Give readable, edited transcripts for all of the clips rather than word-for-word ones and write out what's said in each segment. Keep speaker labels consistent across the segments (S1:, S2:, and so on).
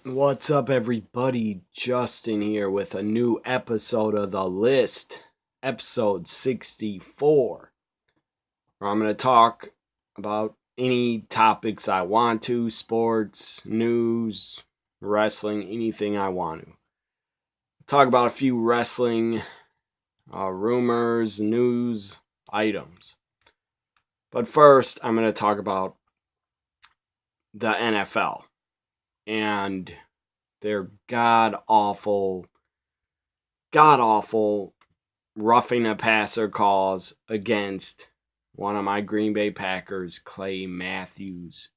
S1: What's up, everybody? Justin here with a new episode of The List, episode 64, where I'm going to talk about any topics I want to: sports, news, wrestling, anything I want to. Talk about a few wrestling rumors, news, items. But first, I'm going to talk about the NFL and their god awful roughing a passer calls against one of my Green Bay Packers, Clay Matthews.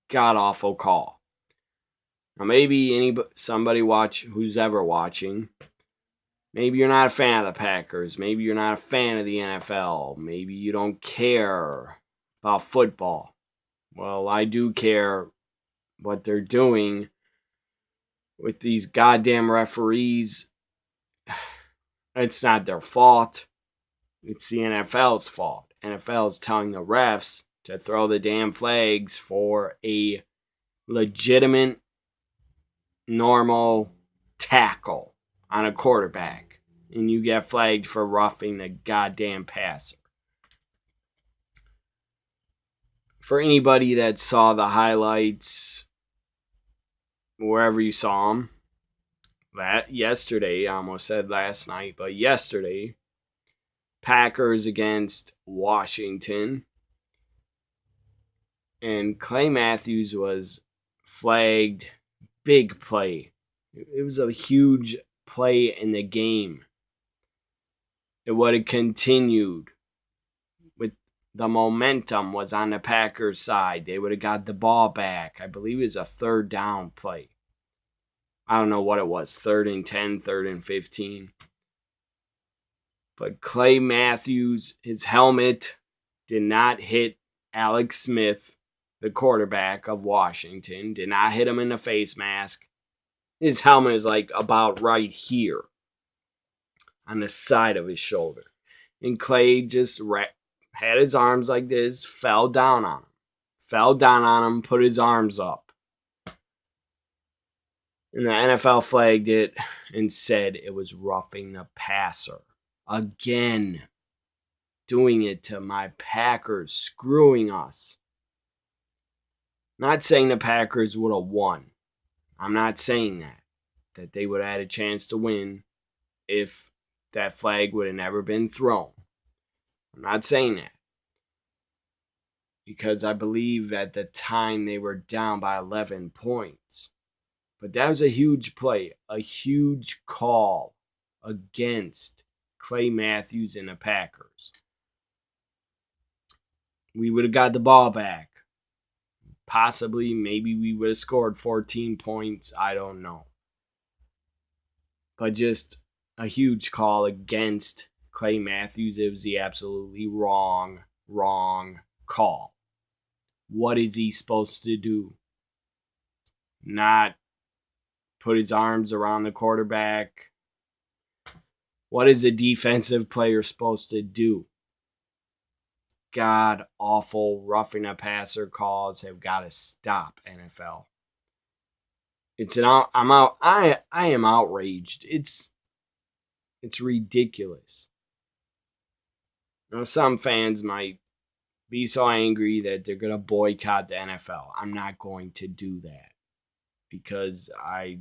S1: God awful call. Now maybe somebody who's ever watching. Maybe you're not a fan of the Packers. Maybe you're not a fan of the NFL. Maybe you don't care about football. Well, I do care what they're doing with these goddamn referees. It's not their fault. It's the NFL's fault. NFL is telling the refs to throw the damn flags for a legitimate, normal tackle on a quarterback. And you get flagged for roughing the goddamn passer. For anybody that saw the highlights, wherever you saw them, yesterday, I almost said last night, but yesterday, Packers against Washington. And Clay Matthews was flagged. Big play. It was a huge play in the game. It would have continued with the momentum was on the Packers side. They would have got the ball back. I believe it was a third down play. I don't know what it was. 3rd and 10, 3rd and 15. But Clay Matthews, his helmet did not hit Alex Smith, the quarterback of Washington. Did not hit him in the face mask. His helmet is like about right here on the side of his shoulder. And Clay just had his arms like this, fell down on him. Put his arms up. And the NFL flagged it and said it was roughing the passer. Again, doing it to my Packers, screwing us. Not saying the Packers would have won. I'm not saying that they would have had a chance to win if that flag would have never been thrown. I'm not saying that. Because I believe at the time they were down by 11 points. But that was a huge play, a huge call against Clay Matthews and the Packers. We would have got the ball back. Possibly, maybe we would have scored 14 points. I don't know. But just a huge call against Clay Matthews. It was the absolutely wrong call. What is he supposed to do? Not put his arms around the quarterback? What is a defensive player supposed to do? God awful roughing a passer calls have got to stop, NFL. I am outraged. It's ridiculous. Some fans might be so angry that they're going to boycott the NFL. I'm not going to do that because I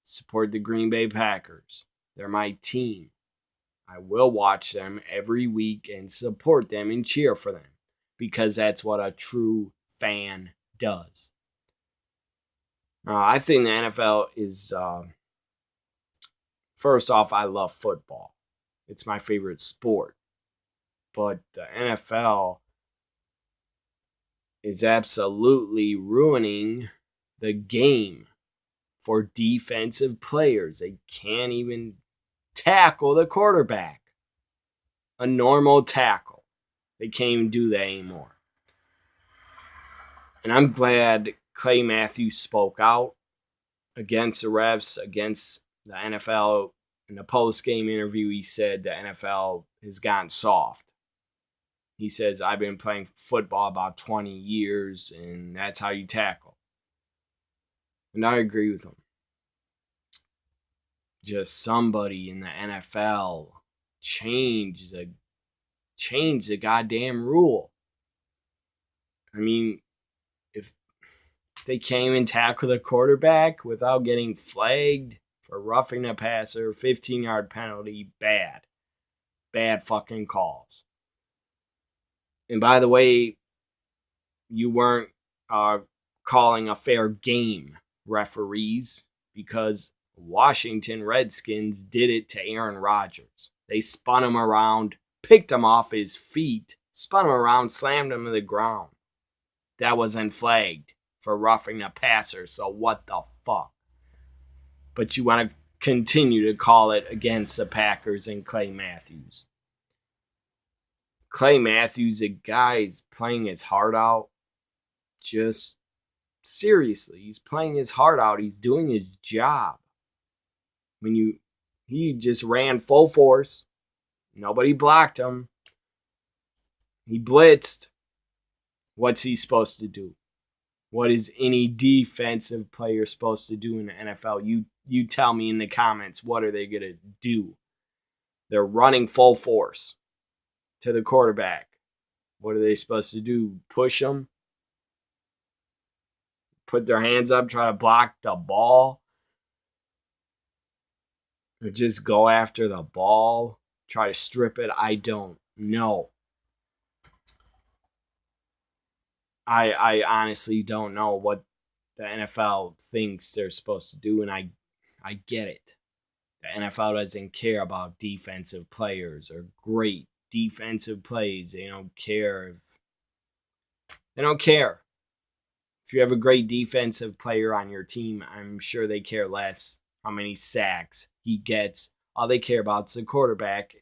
S1: support the Green Bay Packers. They're my team. I will watch them every week and support them and cheer for them because that's what a true fan does. I think the NFL is, first off, I love football. It's my favorite sport. But the NFL is absolutely ruining the game for defensive players. They can't even tackle the quarterback. A normal tackle. They can't even do that anymore. And I'm glad Clay Matthews spoke out against the refs, against the NFL. In the post-game interview, he said the NFL has gotten soft. He says, I've been playing football about 20 years, and that's how you tackle. And I agree with him. Just somebody in the NFL change the goddamn rule. I mean, if they came and tackled the quarterback without getting flagged for roughing the passer, 15-yard penalty, bad. Bad fucking calls. And by the way, you weren't calling a fair game, referees, because Washington Redskins did it to Aaron Rodgers. They spun him around, picked him off his feet, spun him around, slammed him to the ground. That wasn't flagged for roughing the passer, so what the fuck? But you want to continue to call it against the Packers and Clay Matthews. Clay Matthews, a guy is playing his heart out. Just seriously, he's playing his heart out. He's doing his job. He just ran full force. Nobody blocked him. He blitzed. What's he supposed to do? What is any defensive player supposed to do in the NFL? You tell me in the comments, what are they going to do? They're running full force to the quarterback. What are they supposed to do? Push them? Put their hands up, try to block the ball? Or just go after the ball? Try to strip it? I don't know. I honestly don't know what the NFL thinks they're supposed to do, and I get it. The NFL doesn't care about defensive players or great defensive plays. They don't care if you have a great defensive player on your team. I'm sure they care less how many sacks he gets. All they care about is the quarterback,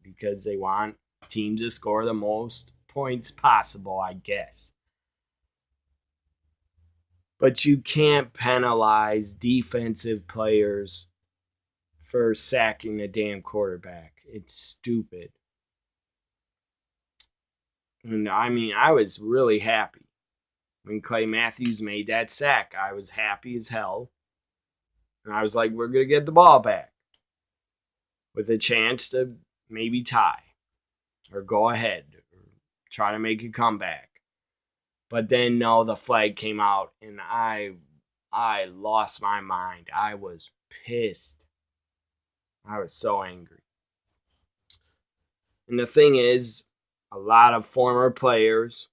S1: because they want teams to score the most points possible, I guess. But you can't penalize defensive players for sacking the damn quarterback. It's stupid. And I mean, I was really happy when Clay Matthews made that sack. I was happy as hell. And I was like, we're going to get the ball back with a chance to maybe tie or go ahead or try to make a comeback. But then, no, the flag came out, and I lost my mind. I was pissed. I was so angry. And the thing is, a lot of former players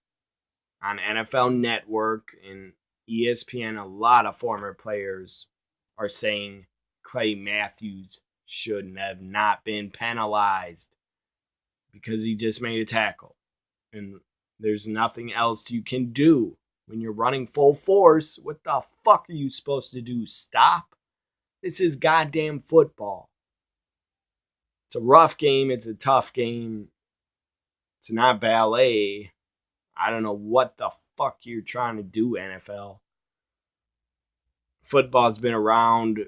S1: on NFL Network and ESPN, a lot of former players are saying Clay Matthews should have not been penalized because he just made a tackle. And there's nothing else you can do when you're running full force. What the fuck are you supposed to do? Stop? This is goddamn football. It's a rough game. It's a tough game. It's not ballet. I don't know what the fuck you're trying to do, NFL. Football's been around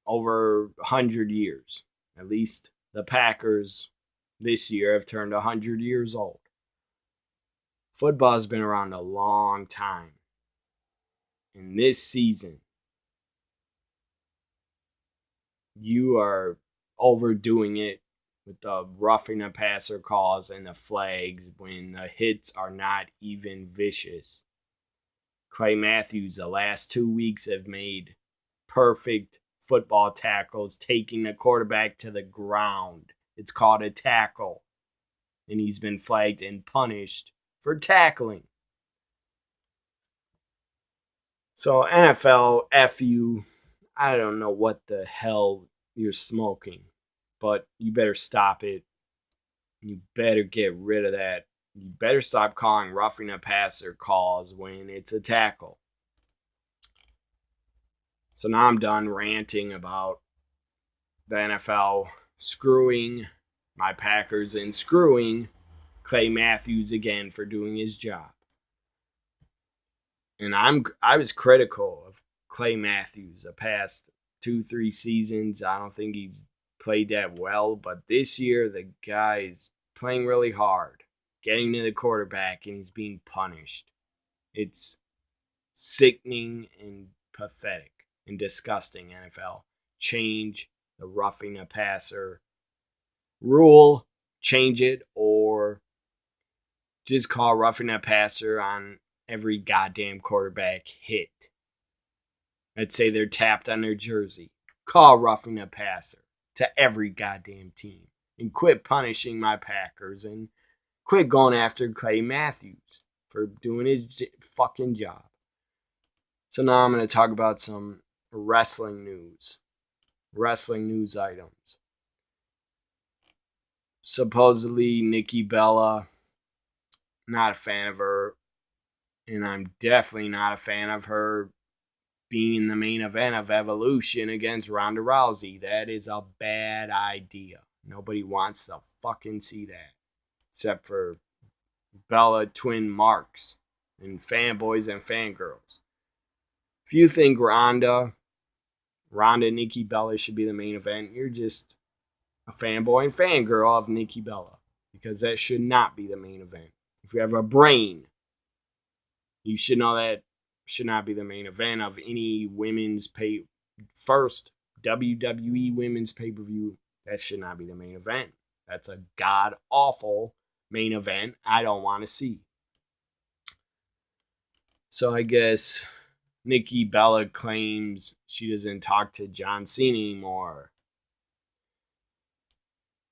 S1: over 100 years. At least the Packers this year have turned 100 years old. Football's been around a long time. And this season, you are overdoing it with the roughing the passer calls and the flags when the hits are not even vicious. Clay Matthews, the last 2 weeks, have made perfect football tackles, taking the quarterback to the ground. It's called a tackle. And he's been flagged and punished for tackling. So NFL, F you. I don't know what the hell you're smoking, but you better stop it. You better get rid of that. You better stop calling roughing a passer calls when it's a tackle. So now I'm done ranting about the NFL screwing my Packers and screwing Clay Matthews again for doing his job. And I was critical of Clay Matthews the past 2-3 seasons. I don't think he's played that well, but this year the guy's playing really hard, getting to the quarterback, and he's being punished. It's sickening and pathetic and disgusting. NFL, change the roughing a passer rule, change it, or just call roughing a passer on every goddamn quarterback hit. Let's say they're tapped on their jersey. Call roughing a passer to every goddamn team. And quit punishing my Packers and quit going after Clay Matthews for doing his fucking job. So now I'm going to talk about some wrestling news. Wrestling news items. Supposedly Nikki Bella, not a fan of her. And I'm definitely not a fan of her being in the main event of Evolution against Ronda Rousey. That is a bad idea. Nobody wants to fucking see that. Except for Bella twin marks and fanboys and fangirls. If you think Ronda, Nikki Bella should be the main event, you're just a fanboy and fangirl of Nikki Bella. Because that should not be the main event. If you have a brain, you should know that should not be the main event of any women's first WWE women's pay-per-view. That should not be the main event. That's a god-awful main event I don't want to see. So I guess Nikki Bella claims she doesn't talk to John Cena anymore.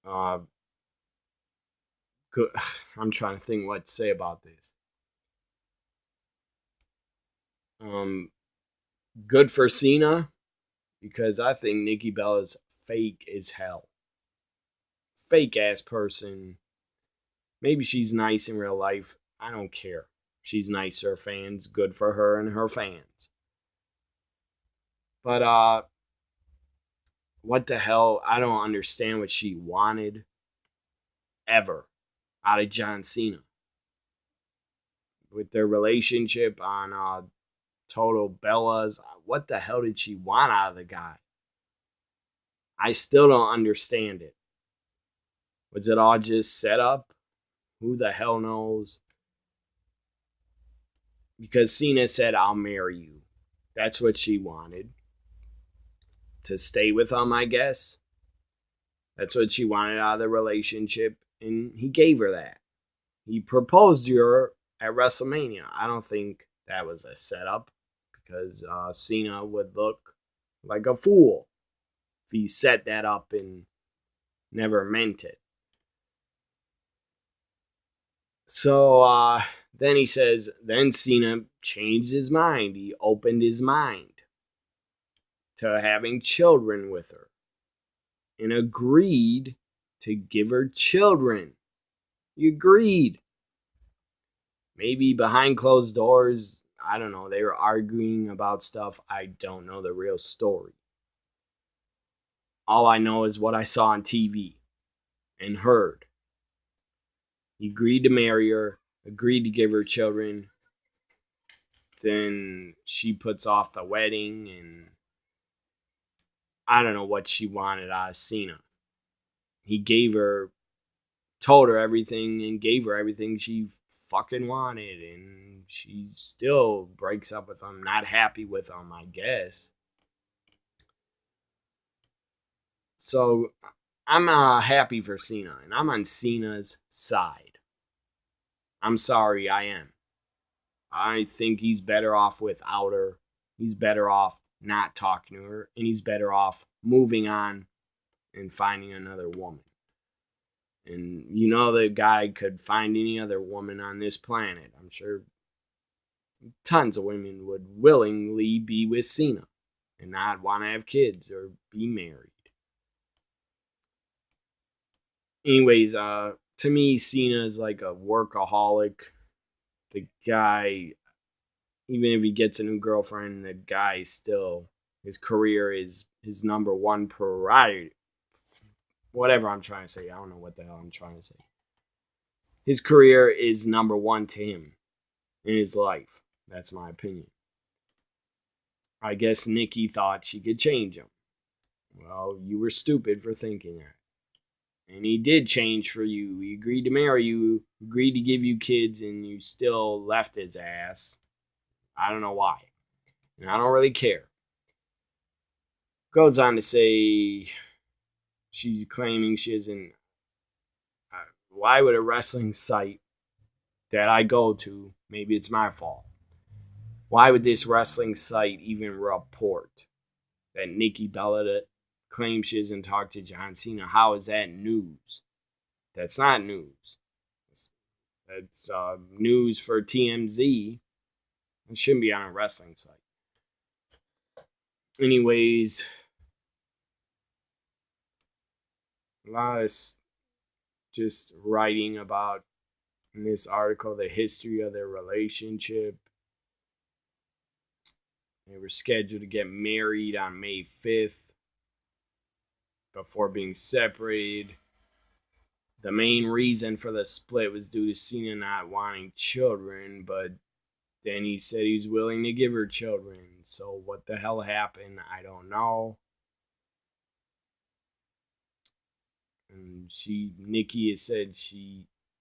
S1: I'm trying to think what to say about this. Good for Cena, because I think Nikki Bella's fake as hell. Fake ass person. Maybe she's nice in real life. I don't care. She's nice to her fans. Good for her and her fans. But what the hell? I don't understand what she wanted ever out of John Cena. With their relationship on Total Bellas, what the hell did she want out of the guy? I still don't understand it. Was it all just set up? Who the hell knows? Because Cena said, I'll marry you. That's what she wanted. To stay with him, I guess. That's what she wanted out of the relationship. And he gave her that. He proposed to her at WrestleMania. I don't think that was a setup. Because Cena would look like a fool if he set that up and never meant it. So then he says, then Cena changed his mind. He opened his mind to having children with her and agreed to give her children. He agreed. Maybe behind closed doors, I don't know, they were arguing about stuff. I don't know the real story. All I know is what I saw on TV and heard. He agreed to marry her, agreed to give her children. Then she puts off the wedding, and I don't know what she wanted out of Cena. He told her everything and gave her everything she fucking wanted, and she still breaks up with him, not happy with him, I guess. So I'm happy for Cena, and I'm on Cena's side. I'm sorry, I am. I think he's better off without her. He's better off not talking to her, and he's better off moving on and finding another woman. And you know the guy could find any other woman on this planet. I'm sure tons of women would willingly be with Cena and not want to have kids or be married. Anyways, to me, Cena is like a workaholic. The guy, even if he gets a new girlfriend, the guy still, his career is his number one priority. Whatever I'm trying to say. I don't know what the hell I'm trying to say. His career is number one to him in his life. That's my opinion. I guess Nikki thought she could change him. Well, you were stupid for thinking that. And he did change for you. He agreed to marry you, agreed to give you kids, and you still left his ass. I don't know why. And I don't really care. Goes on to say she's claiming she isn't. Why would a wrestling site that I go to, maybe it's my fault, why would this wrestling site even report that Nikki Bella claims she hasn't talked to John Cena? How is that news? That's not news. That's news for TMZ. It shouldn't be on a wrestling site. Anyways, a lot of just writing about in this article the history of their relationship. They were scheduled to get married on May 5th before being separated. The main reason for the split was due to Cena not wanting children, but then he said he was willing to give her children. So what the hell happened? I don't know. And Nikki has said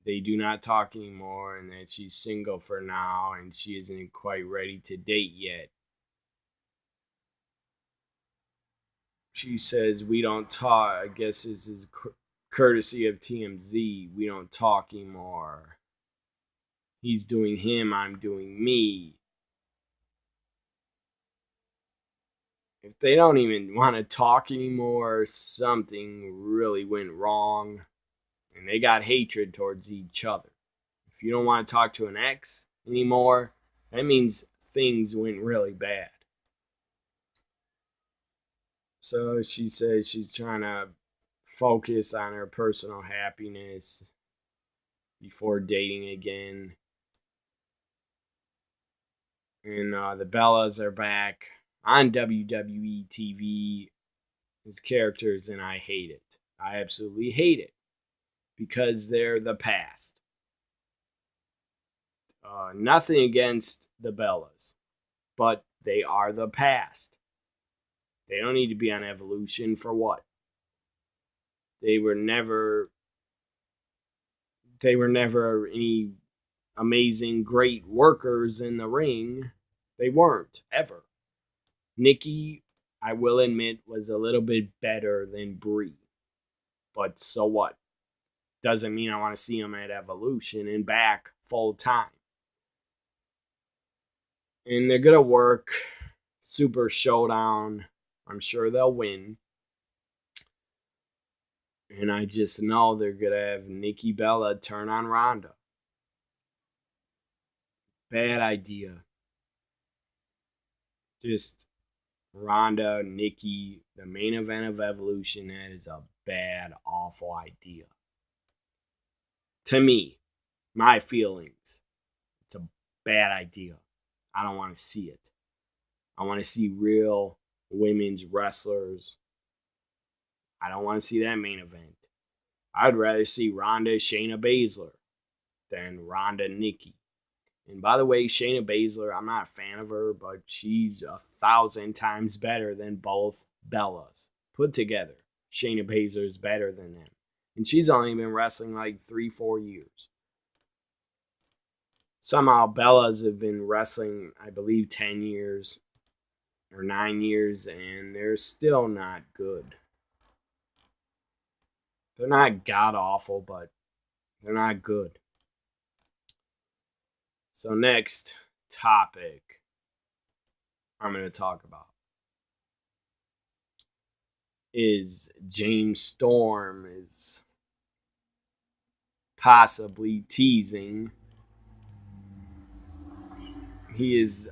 S1: they do not talk anymore and that she's single for now and she isn't quite ready to date yet. She says, we don't talk. I guess this is courtesy of TMZ. We don't talk anymore. He's doing him, I'm doing me. If they don't even want to talk anymore, something really went wrong. And they got hatred towards each other. If you don't want to talk to an ex anymore, that means things went really bad. So she says she's trying to focus on her personal happiness before dating again. And the Bellas are back on WWE TV as characters, and I hate it. I absolutely hate it because they're the past. Nothing against the Bellas, but they are the past. They don't need to be on Evolution for what? They were never any amazing, great workers in the ring. They weren't, ever. Nikki, I will admit, was a little bit better than Brie. But so what? Doesn't mean I want to see them at Evolution and back full time. And they're going to work Super Showdown. I'm sure they'll win. And I just know they're going to have Nikki Bella turn on Ronda. Bad idea. Just Ronda, Nikki, the main event of Evolution. That is a bad, awful idea. To me, my feelings, it's a bad idea. I don't want to see it. I want to see real women's wrestlers. I don't want to see that main event. I'd rather see Ronda Shayna Baszler than Ronda Nikki. And by the way, Shayna Baszler, I'm not a fan of her, but she's 1,000 times better than both Bellas put together. Shayna Baszler is better than them. And she's only been wrestling like 3-4 years. Somehow Bellas have been wrestling, I believe, 10 years or 9 years, and they're still not good. They're not god-awful, but they're not good. So next topic I'm going to talk about is James Storm is possibly teasing. He is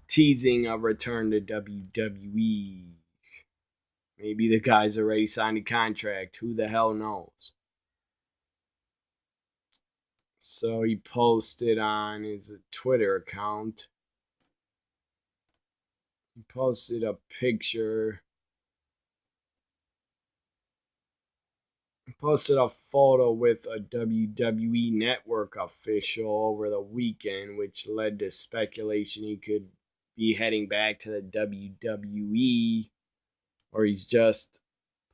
S1: teasing a return to WWE. Maybe the guy's already signed a contract. Who the hell knows? So he posted on his Twitter account. He posted a picture. He posted a photo with a WWE Network official over the weekend, which led to speculation he could be heading back to the WWE, or he's just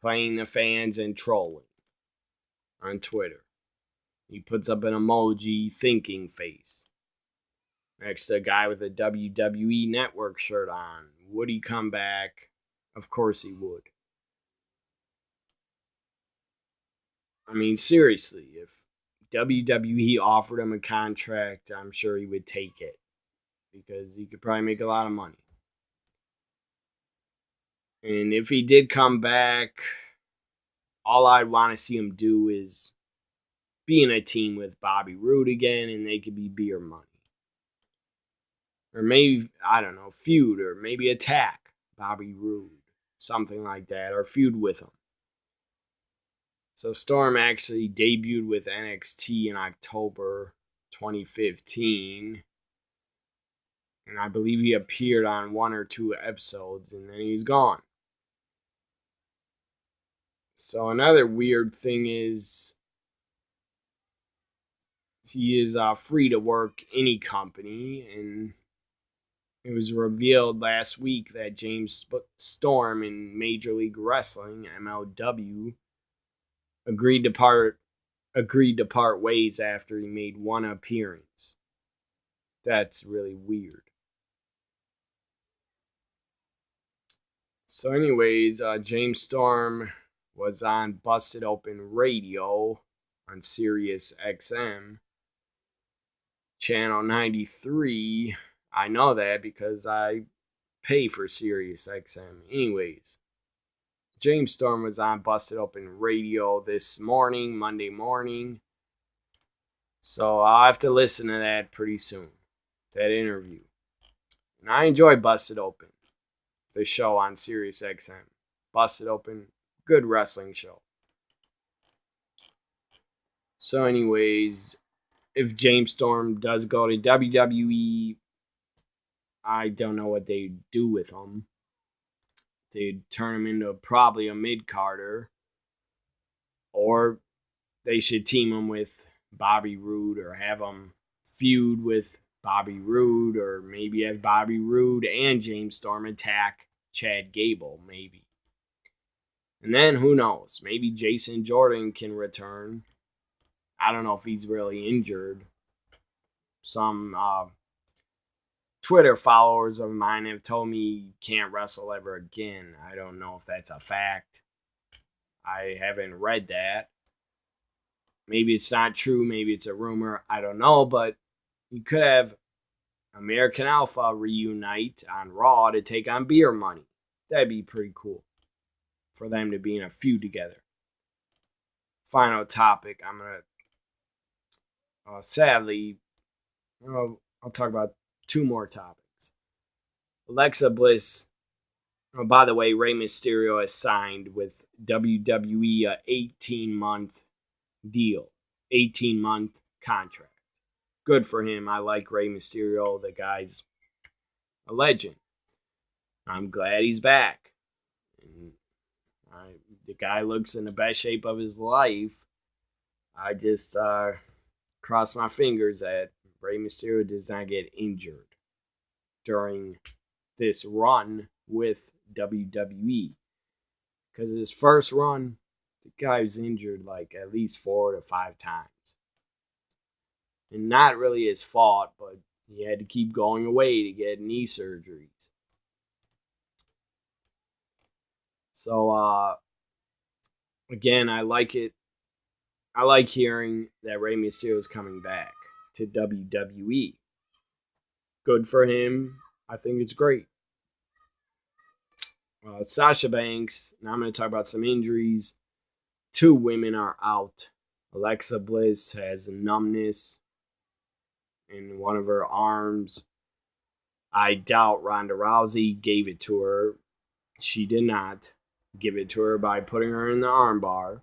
S1: playing the fans and trolling on Twitter. He puts up an emoji thinking face. Next, a guy with a WWE Network shirt on. Would he come back? Of course he would. I mean, seriously, if WWE offered him a contract, I'm sure he would take it because he could probably make a lot of money. And if he did come back, all I'd want to see him do is be in a team with Bobby Roode again, and they could be beer money. Or maybe, I don't know, feud, or maybe attack Bobby Roode. Something like that, or feud with him. So Storm actually debuted with NXT in October 2015. And I believe he appeared on 1 or 2 episodes, and then he's gone. So another weird thing is he is free to work any company, and it was revealed last week that James Storm in Major League Wrestling, MLW, agreed to part ways after he made 1 appearance. That's really weird. So anyways, James Storm was on Busted Open Radio on Sirius XM, Channel 93. I know that because I pay for Sirius XM. Anyways, James Storm was on Busted Open Radio this morning, Monday morning. So I'll have to listen to that pretty soon, that interview. And I enjoy Busted Open, the show on Sirius XM. Busted Open, good wrestling show. So anyways, if James Storm does go to WWE, I don't know what they'd do with him. They'd turn him into probably a mid-carder. Or they should team him with Bobby Roode, or have him feud with Bobby Roode, or maybe have Bobby Roode and James Storm attack Chad Gable, maybe. And then, who knows? Maybe Jason Jordan can return. I don't know if he's really injured. Some Twitter followers of mine have told me he can't wrestle ever again. I don't know if that's a fact. I haven't read that. Maybe it's not true. Maybe it's a rumor. I don't know. But you could have American Alpha reunite on Raw to take on Beer Money. That'd be pretty cool for them to be in a feud together. Final topic. I'm going to, sadly, I'll talk about 2 more topics. Alexa Bliss. Oh, by the way, Rey Mysterio has signed with WWE a 18-month deal. 18-month contract. Good for him. I like Rey Mysterio. The guy's a legend. I'm glad he's back. And the guy looks in the best shape of his life. I just cross my fingers that Rey Mysterio does not get injured during this run with WWE. Because his first run, the guy was injured like at least 4 to 5 times. And not really his fault, but he had to keep going away to get knee surgeries. So, again, I like it. I like hearing that Rey Mysterio is coming back to WWE. Good for him. I think it's great. Sasha Banks. Now I'm going to talk about some injuries. 2 women are out. Alexa Bliss has numbness in one of her arms. I doubt Ronda Rousey gave it to her. She did not give it to her by putting her in the armbar.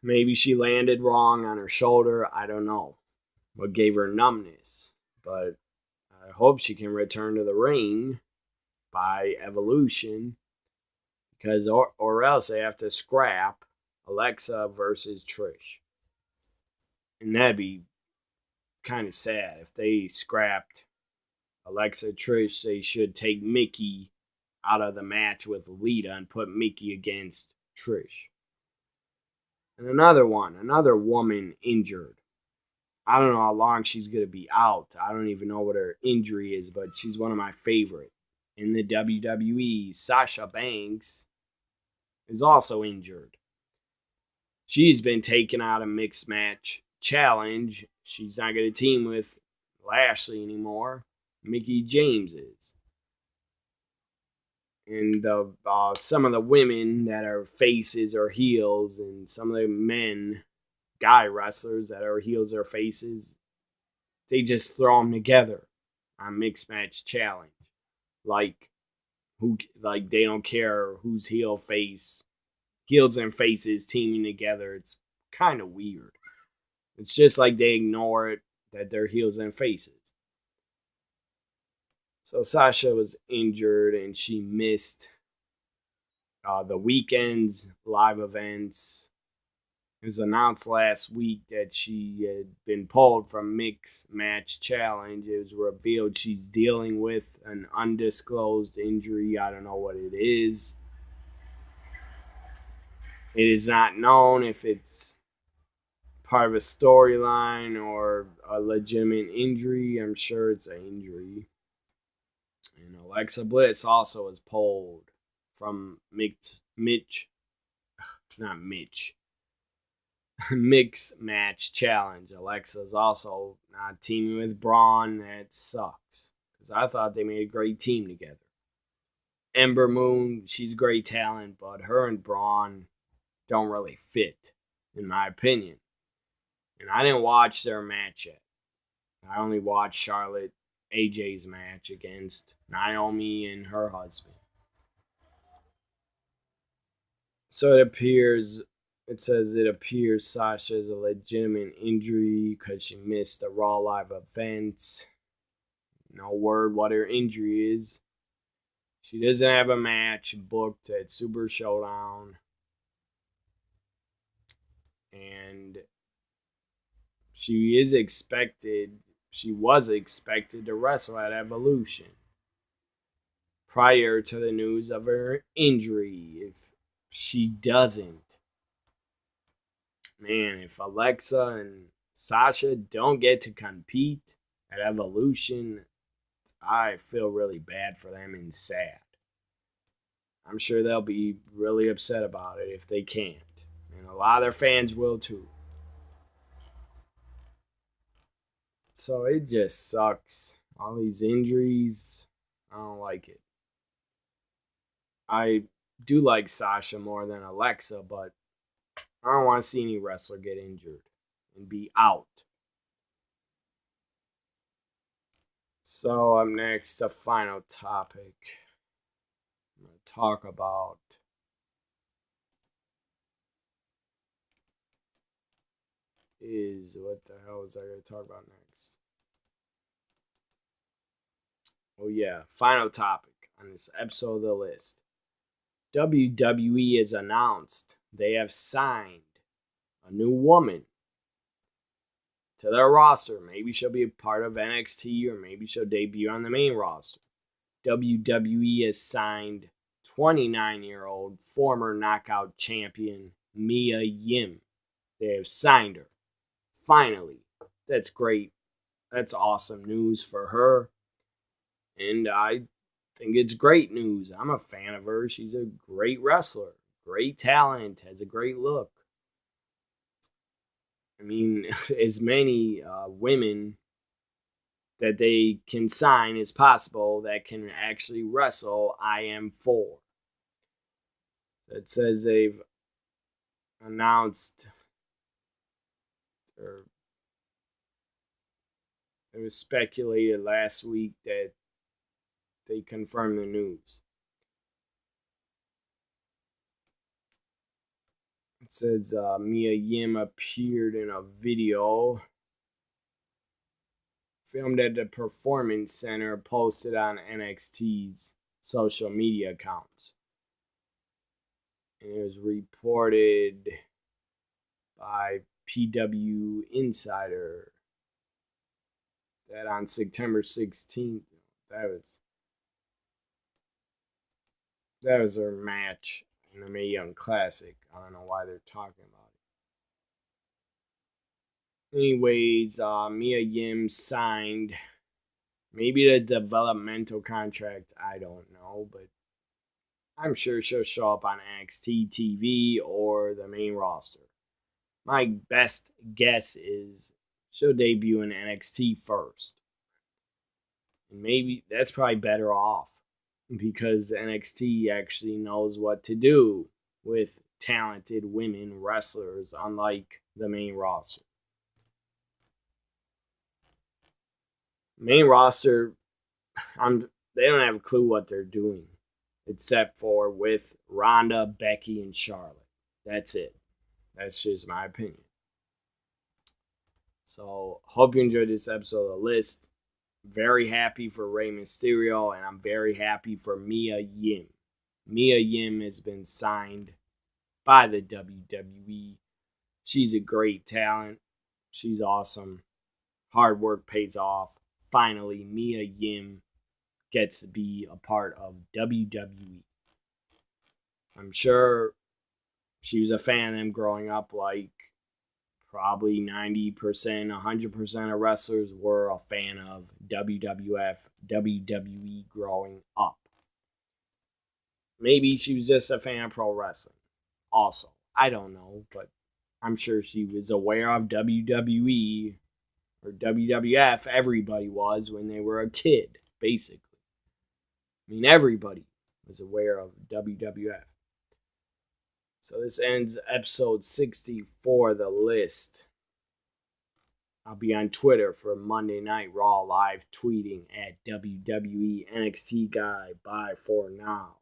S1: Maybe she landed wrong on her shoulder. I don't know what gave her numbness. But I hope she can return to the ring by Evolution. Because or else they have to scrap Alexa versus Trish. And that'd be kind of sad. If they scrapped Alexa Trish, they should take Mickie out of the match with Lita and put Mickie against Trish. And another woman injured. I don't know how long she's going to be out. I don't even know what her injury is, but she's one of my favorite. In the WWE, Sasha Banks is also injured. She's been taken out of mixed match challenge. She's not going to team with Lashley anymore. Mickie James is. And some of the women that are faces or heels, and some of the men, guy wrestlers that are heels or faces, they just throw them together on mixed match challenge. Like they don't care who's heel face, heels and faces teaming together. It's kind of weird. It's just like they ignore it that they're heels and faces. So Sasha was injured and she missed the weekend's live events. It was announced last week that she had been pulled from Mixed Match Challenge. It was revealed she's dealing with an undisclosed injury. I don't know what it is. It is not known if it's part of a storyline or a legitimate injury. I'm sure it's an injury. And Alexa Bliss also was pulled from Mixed Match Challenge. Alexa's also not teaming with Braun. That sucks. Because I thought they made a great team together. Ember Moon, she's great talent, but her and Braun don't really fit, in my opinion. And I didn't watch their match yet. I only watched Charlotte AJ's match against Naomi and her husband. So it says it appears Sasha is a legitimate injury because she missed the Raw Live event. No word what her injury is. She doesn't have a match booked at Super Showdown. And she was expected to wrestle at Evolution prior to the news of her injury. If she doesn't, man, if Alexa and Sasha don't get to compete at Evolution, I feel really bad for them and sad. I'm sure they'll be really upset about it if they can't. And a lot of their fans will too. So it just sucks. All these injuries, I don't like it. I do like Sasha more than Alexa, but I don't want to see any wrestler get injured and be out. So up next, the final topic I'm going to talk about is what the hell was I going to talk about next? Oh yeah, final topic on this episode of the list. WWE has announced they have signed a new woman to their roster. Maybe she'll be a part of NXT or maybe she'll debut on the main roster. WWE has signed 29-year-old former knockout champion Mia Yim. They have signed her. Finally. That's great. That's awesome news for her. And I think it's great news. I'm a fan of her. She's a great wrestler, great talent, has a great look. I mean, as many women that they can sign as possible that can actually wrestle, I am for. It says they've announced, or it was speculated last week that they confirmed the news. It says Mia Yim appeared in a video filmed at the Performance Center posted on NXT's social media accounts. And it was reported by PW Insider that on September 16th, that was their match in the Mae Young Classic. I don't know why they're talking about Anyways, Mia Yim signed maybe the developmental contract. I don't know, but I'm sure she'll show up on NXT TV or the main roster. My best guess is she'll debut in NXT first. And maybe that's probably better off because NXT actually knows what to do with talented women wrestlers, unlike the main roster. Main roster, they don't have a clue what they're doing, except for with Ronda, Becky, and Charlotte. That's it. That's just my opinion. So, hope you enjoyed this episode of The List. Very happy for Rey Mysterio, and I'm very happy for Mia Yim. Mia Yim has been signed by the WWE. She's a great talent. She's awesome. Hard work pays off. Finally, Mia Yim gets to be a part of WWE. I'm sure she was a fan of them growing up, like probably 90%, 100% of wrestlers were a fan of WWF, WWE growing up. Maybe she was just a fan of pro wrestling. Also, I don't know, but I'm sure she was aware of WWE or WWF. Everybody was when they were a kid, basically. I mean, everybody was aware of WWF. So this ends episode 64, The List. I'll be on Twitter for Monday Night Raw live tweeting at WWE NXT Guy. Bye for now.